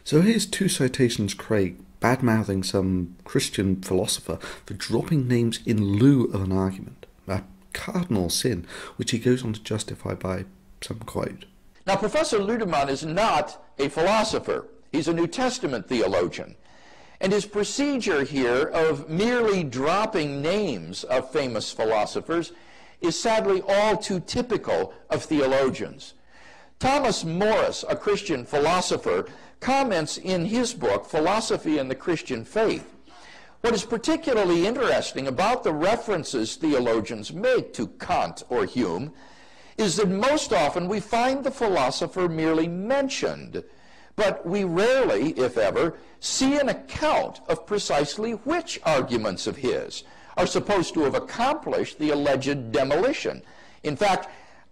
So here's two citations, Craig, bad-mouthing some Christian philosopher for dropping names in lieu of an argument, a cardinal sin, which he goes on to justify by some quote. Now, Professor Ludemann is not a philosopher. He's a New Testament theologian. And his procedure here of merely dropping names of famous philosophers is sadly all too typical of theologians. Thomas Morris, a Christian philosopher, comments in his book, Philosophy and the Christian Faith. What is particularly interesting about the references theologians make to Kant or Hume is that most often we find the philosopher merely mentioned, but we rarely, if ever, see an account of precisely which arguments of his are supposed to have accomplished the alleged demolition. In fact,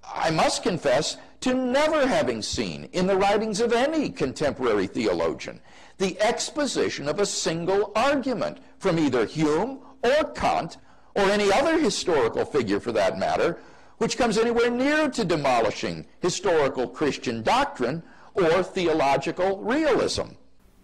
I must confess to never having seen in the writings of any contemporary theologian the exposition of a single argument from either Hume or Kant or any other historical figure for that matter, which comes anywhere near to demolishing historical Christian doctrine or theological realism.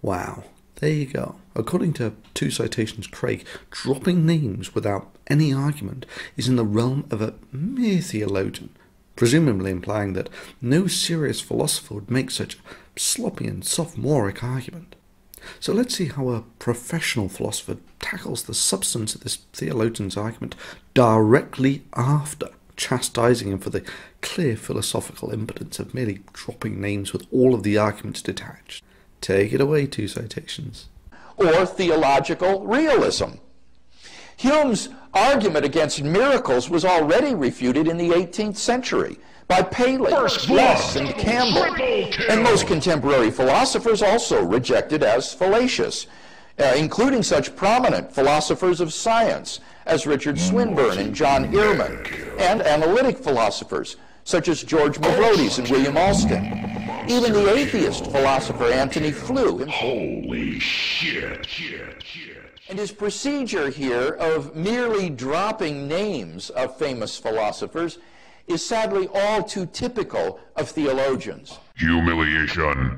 Wow, there you go. According to two citations, Craig, dropping names without any argument is in the realm of a mere theologian, presumably implying that no serious philosopher would make such a sloppy and sophomoric argument. So let's see how a professional philosopher tackles the substance of this theologian's argument directly after chastising him for the clear philosophical impotence of merely dropping names with all of the arguments detached. Take it away, two citations. Or theological realism. Hume's argument against miracles was already refuted in the 18th century by Paley, West, and Campbell, and most contemporary philosophers also rejected as fallacious, including such prominent philosophers of science as Richard Swinburne and John Earman, and analytic philosophers such as George Mavrodes and William Alston. Even the atheist philosopher Antony Flew. Holy shit. And his procedure here of merely dropping names of famous philosophers is sadly all too typical of theologians. Humiliation.